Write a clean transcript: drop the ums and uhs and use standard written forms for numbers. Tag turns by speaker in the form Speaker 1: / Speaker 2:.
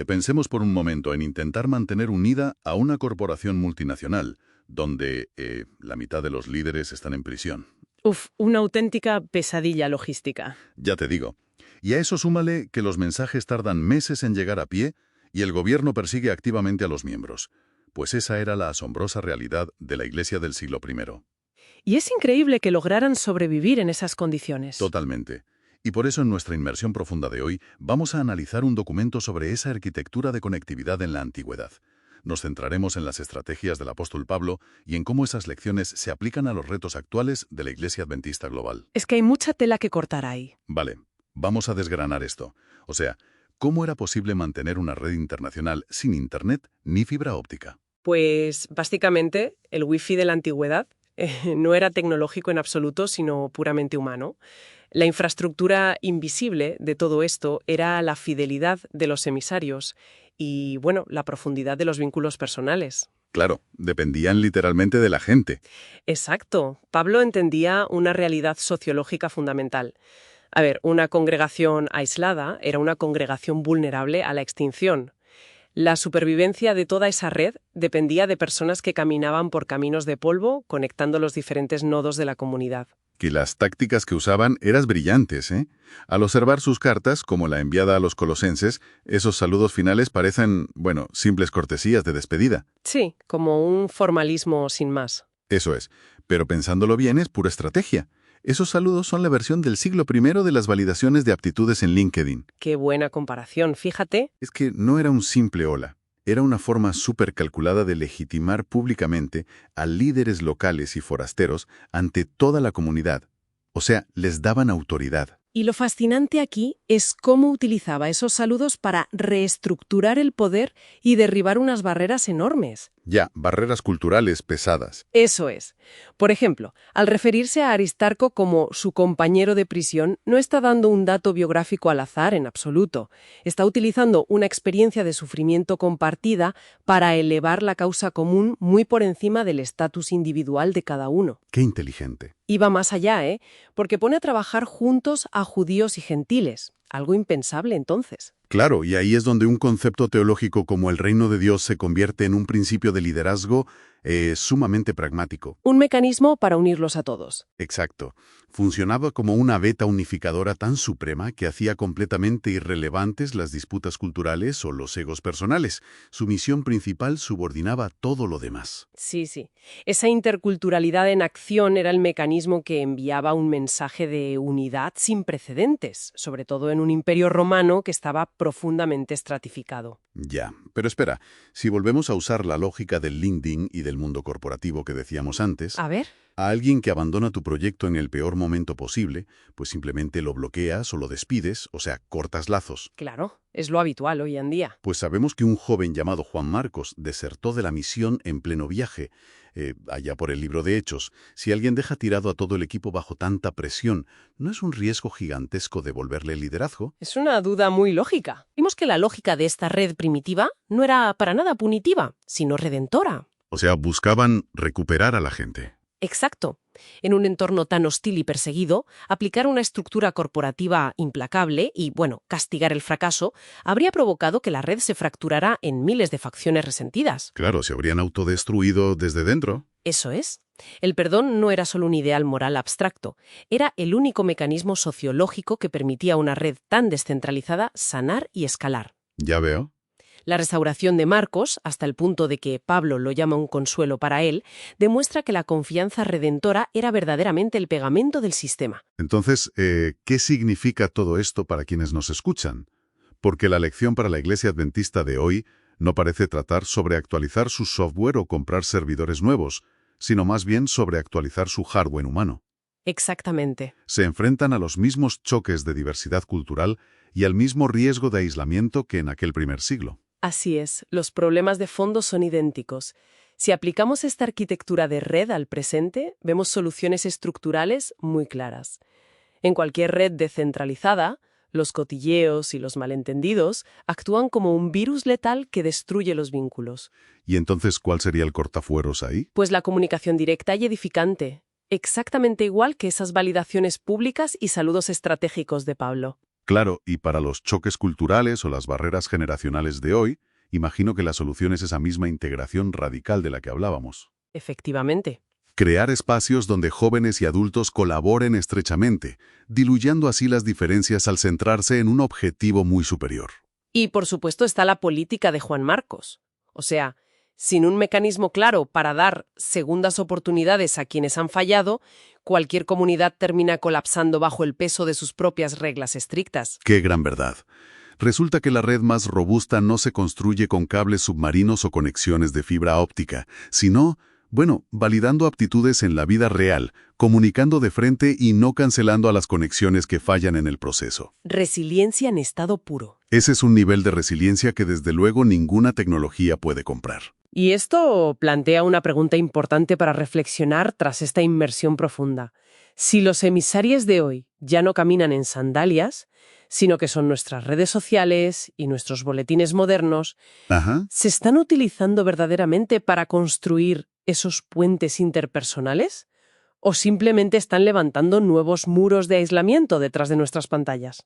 Speaker 1: Pensemos por un momento en intentar mantener unida a una corporación multinacional, donde la mitad de los líderes están en prisión.
Speaker 2: Uf, una auténtica pesadilla logística.
Speaker 1: Ya te digo. Y a eso súmale que los mensajes tardan meses en llegar a pie y el gobierno persigue activamente a los miembros. Pues esa era la asombrosa realidad de la Iglesia del siglo I.
Speaker 2: Y es increíble que lograran sobrevivir en esas condiciones.
Speaker 1: Totalmente. Y por eso en nuestra inmersión profunda de hoy vamos a analizar un documento sobre esa arquitectura de conectividad en la antigüedad. Nos centraremos en las estrategias del apóstol Pablo y en cómo esas lecciones se aplican a los retos actuales de la Iglesia Adventista global.
Speaker 2: Es que hay mucha tela que cortar ahí.
Speaker 1: Vale, vamos a desgranar esto. O sea, ¿cómo era posible mantener una red internacional sin Internet ni fibra óptica?
Speaker 2: Pues, básicamente, el wifi de la antigüedad no era tecnológico en absoluto, sino puramente humano. La infraestructura invisible de todo esto era la fidelidad de los emisarios y, bueno, la profundidad de los vínculos personales.
Speaker 1: Claro, dependían literalmente de la gente.
Speaker 2: Exacto. Pablo entendía una realidad sociológica fundamental. A ver, una congregación aislada era una congregación vulnerable a la extinción. La supervivencia de toda esa red dependía de personas que caminaban por caminos de polvo, conectando los diferentes nodos de la comunidad.
Speaker 1: Que las tácticas que usaban eran brillantes, ¿eh? Al observar sus cartas, como la enviada a los colosenses, esos saludos finales parecen, bueno, simples cortesías de despedida.
Speaker 2: Sí, como un formalismo sin más.
Speaker 1: Eso es. Pero pensándolo bien, es pura estrategia. Esos saludos son la versión del siglo I de las validaciones de aptitudes en LinkedIn.
Speaker 2: Qué buena comparación, fíjate.
Speaker 1: Es que no era un simple hola. Era una forma súper calculada de legitimar públicamente a líderes locales y forasteros ante toda la comunidad. O sea, les daban autoridad.
Speaker 2: Y lo fascinante aquí es cómo utilizaba esos saludos para reestructurar el poder y derribar unas barreras enormes.
Speaker 1: Ya, barreras culturales pesadas.
Speaker 2: Eso es. Por ejemplo, al referirse a Aristarco como su compañero de prisión, no está dando un dato biográfico al azar en absoluto. Está utilizando una experiencia de sufrimiento compartida para elevar la causa común muy por encima del estatus individual de cada uno.
Speaker 1: Qué inteligente.
Speaker 2: Y va más allá, ¿eh? Porque pone a trabajar juntos a judíos y gentiles. Algo impensable entonces.
Speaker 1: Claro, y ahí es donde un concepto teológico como el reino de Dios se convierte en un principio de liderazgo sumamente pragmático.
Speaker 2: Un mecanismo para unirlos a todos.
Speaker 1: Exacto. Funcionaba como una veta unificadora tan suprema que hacía completamente irrelevantes las disputas culturales o los egos personales. Su misión principal subordinaba todo lo demás.
Speaker 2: Sí, sí. Esa interculturalidad en acción era el mecanismo que enviaba un mensaje de unidad sin precedentes, sobre todo en un imperio romano que estaba profundamente estratificado.
Speaker 1: Ya, pero espera, si volvemos a usar la lógica del LinkedIn y del mundo corporativo que decíamos antes,
Speaker 2: A ver.
Speaker 1: a alguien que abandona tu proyecto en el peor momento posible, pues simplemente lo bloqueas o lo despides, o sea, cortas lazos.
Speaker 2: Claro, es lo habitual hoy en día.
Speaker 1: Pues sabemos que un joven llamado Juan Marcos desertó de la misión en pleno viaje, allá por el libro de Hechos. Si alguien deja tirado a todo el equipo bajo tanta presión, ¿no es un riesgo gigantesco devolverle el liderazgo?
Speaker 2: Es una duda muy lógica. Vimos que la lógica de esta red primitiva no era para nada punitiva, sino redentora.
Speaker 1: O sea, buscaban recuperar a la gente.
Speaker 2: Exacto. En un entorno tan hostil y perseguido, aplicar una estructura corporativa implacable y, bueno, castigar el fracaso, habría provocado que la red se fracturara en miles de facciones resentidas.
Speaker 1: Claro, se habrían autodestruido desde dentro.
Speaker 2: Eso es. El perdón no era solo un ideal moral abstracto, era el único mecanismo sociológico que permitía a una red tan descentralizada sanar y escalar.
Speaker 1: Ya veo.
Speaker 2: La restauración de Marcos, hasta el punto de que Pablo lo llama un consuelo para él, demuestra que la confianza redentora era verdaderamente el pegamento del sistema.
Speaker 1: Entonces, ¿qué significa todo esto para quienes nos escuchan? Porque la lección para la Iglesia Adventista de hoy no parece tratar sobre actualizar su software o comprar servidores nuevos, sino más bien sobre actualizar su hardware humano.
Speaker 2: Exactamente.
Speaker 1: Se enfrentan a los mismos choques de diversidad cultural y al mismo riesgo de aislamiento que en aquel primer siglo.
Speaker 2: Así es, los problemas de fondo son idénticos. Si aplicamos esta arquitectura de red al presente, vemos soluciones estructurales muy claras. En cualquier red descentralizada, los cotilleos y los malentendidos actúan como un virus letal que destruye los vínculos.
Speaker 1: ¿Y entonces cuál sería el cortafuegos ahí?
Speaker 2: Pues la comunicación directa y edificante, exactamente igual que esas validaciones públicas y saludos estratégicos de Pablo.
Speaker 1: Claro, y para los choques culturales o las barreras generacionales de hoy, imagino que la solución es esa misma integración radical de la que hablábamos.
Speaker 2: Efectivamente.
Speaker 1: Crear espacios donde jóvenes y adultos colaboren estrechamente, diluyendo así las diferencias al centrarse en un objetivo muy superior.
Speaker 2: Y por supuesto está la política de Juan Marcos. O sea, sin un mecanismo claro para dar segundas oportunidades a quienes han fallado, cualquier comunidad termina colapsando bajo el peso de sus propias reglas estrictas.
Speaker 1: ¡Qué gran verdad! Resulta que la red más robusta no se construye con cables submarinos o conexiones de fibra óptica, sino, validando aptitudes en la vida real, comunicando de frente y no cancelando a las conexiones que fallan en el proceso.
Speaker 2: Resiliencia en estado puro.
Speaker 1: Ese es un nivel de resiliencia que desde luego ninguna tecnología puede comprar.
Speaker 2: Y esto plantea una pregunta importante para reflexionar tras esta inmersión profunda. Si los emisarios de hoy ya no caminan en sandalias, sino que son nuestras redes sociales y nuestros boletines modernos,
Speaker 1: Ajá.
Speaker 2: ¿se están utilizando verdaderamente para construir esos puentes interpersonales? ¿O simplemente están levantando nuevos muros de aislamiento detrás de nuestras pantallas?